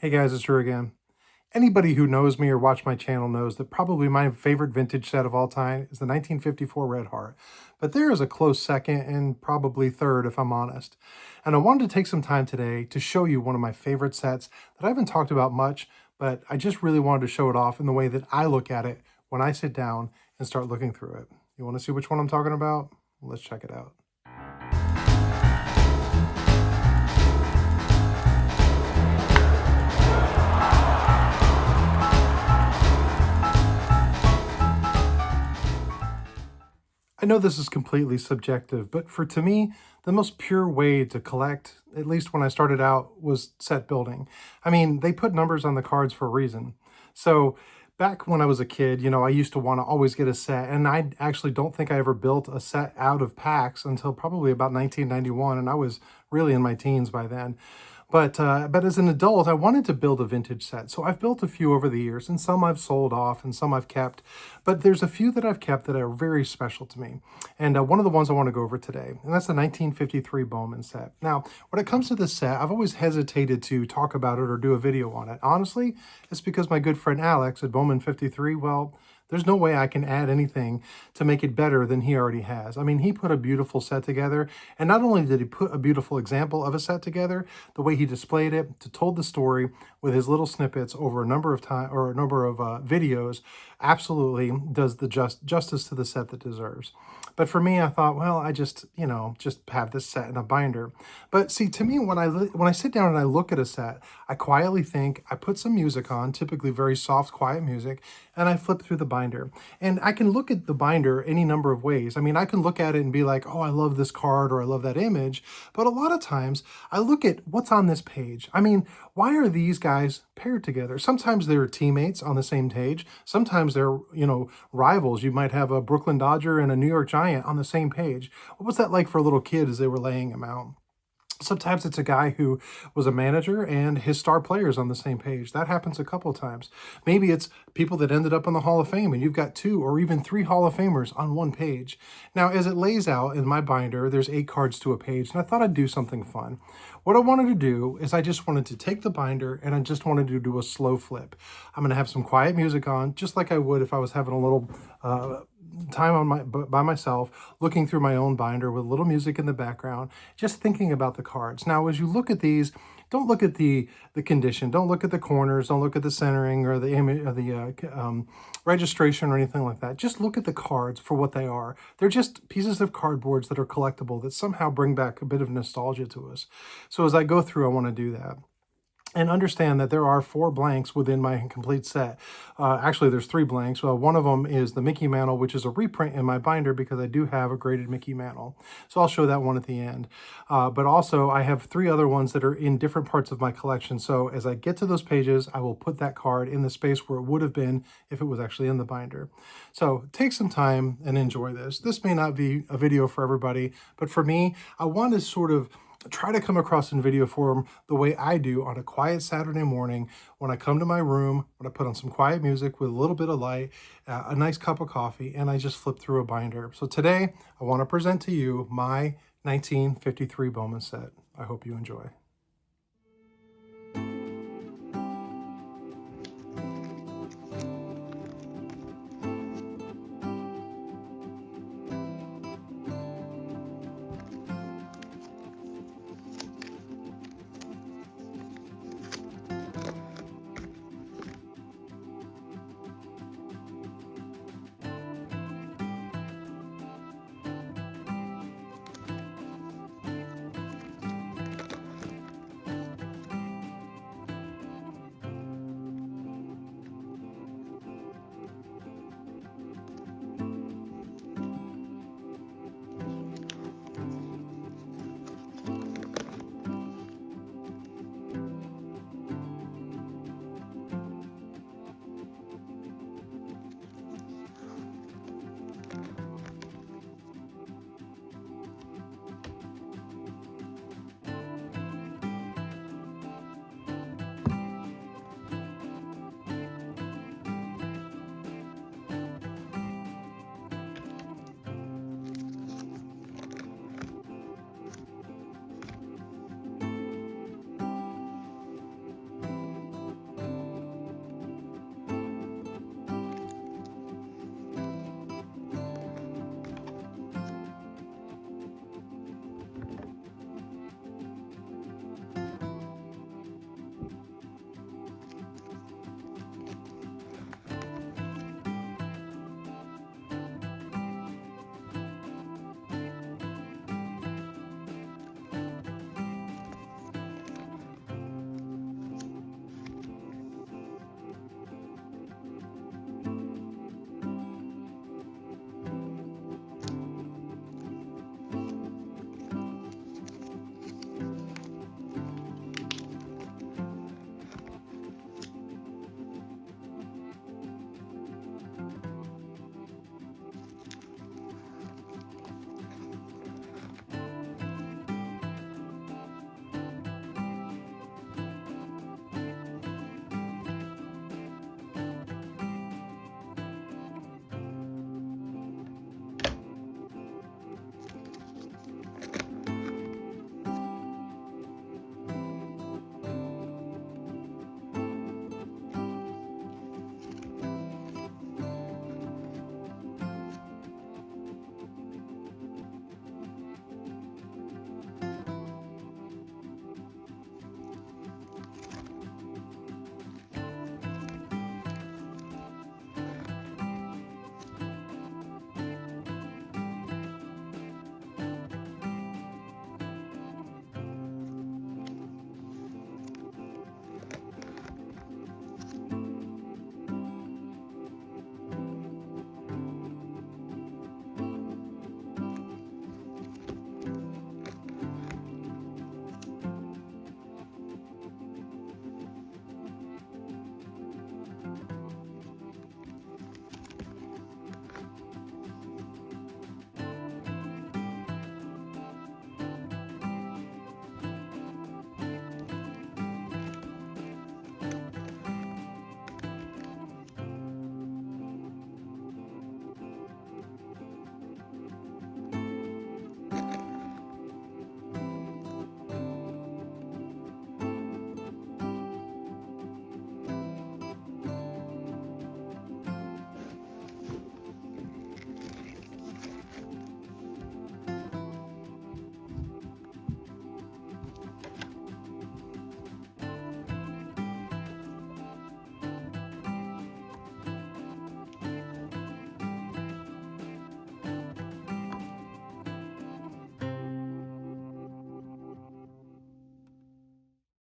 Hey guys, it's Drew again. Anybody who knows me or watched my channel knows that probably my favorite vintage set of all time is the 1954 Red Heart. But there is a close second and probably third if I'm honest. And I wanted to take some time today to show you one of my favorite sets that I haven't talked about much, but I just really wanted to show it off in the way that I look at it when I sit down and start looking through it. You want to see which one I'm talking about? Let's check it out. I know this is completely subjective, but to me, the most pure way to collect, at least when I started out, was set building. I mean, they put numbers on the cards for a reason. So back when I was a kid, I used to want to always get a set, and I actually don't think I ever built a set out of packs until probably about 1991, and I was really in my teens by then. But as an adult, I wanted to build a vintage set. So I've built a few over the years, and some I've sold off and some I've kept. But there's a few that I've kept that are very special to me. And one of the ones I want to go over today, and that's the 1953 Bowman set. Now, when it comes to this set, I've always hesitated to talk about it or do a video on it. Honestly, it's because my good friend Alex at Bowman 53, well, there's no way I can add anything to make it better than he already has. I mean, he put a beautiful set together, and not only did he put a beautiful example of a set together, the way he displayed it, told the story with his little snippets over a number of videos, absolutely does the justice to the set that deserves. But for me, I thought, well, I just have this set in a binder. But see, to me, when I sit down and I look at a set, I quietly think, I put some music on, typically very soft, quiet music, and I flip through the binder. And I can look at the binder any number of ways. I mean, I can look at it and be like, oh, I love this card or I love that image. But a lot of times I look at what's on this page. I mean, why are these guys paired together? Sometimes they're teammates on the same page. Sometimes they're, rivals. You might have a Brooklyn Dodger and a New York Giant on the same page. What was that like for a little kid as they were laying them out? Sometimes it's a guy who was a manager and his star players on the same page. That happens a couple of times. Maybe it's people that ended up in the Hall of Fame and you've got 2 or even 3 Hall of Famers on one page. Now, as it lays out in my binder, there's 8 cards to a page, and I thought I'd do something fun. What I wanted to do is I just wanted to take the binder and I just wanted to do a slow flip. I'm going to have some quiet music on, just like I would if I was having a little time by myself, looking through my own binder with a little music in the background, just thinking about the cards. Now, as you look at these, don't look at the condition, don't look at the corners, don't look at the centering or the image or the registration or anything like that. Just look at the cards for what they are. They're just pieces of cardboards that are collectible that somehow bring back a bit of nostalgia to us. So as I go through, I want to do that. And understand that there are 4 blanks within my complete set. Actually, there's 3 blanks. One of them is the Mickey Mantle, which is a reprint in my binder because I do have a graded Mickey Mantle. So I'll show that one at the end. But also, I have 3 other ones that are in different parts of my collection. So as I get to those pages, I will put that card in the space where it would have been if it was actually in the binder. So take some time and enjoy this. This may not be a video for everybody, but for me, I want to sort of try to come across in video form the way I do on a quiet Saturday morning when I come to my room, when I put on some quiet music with a little bit of light, a nice cup of coffee, and I just flip through a binder. So today, I want to present to you my 1953 Bowman set. I hope you enjoy.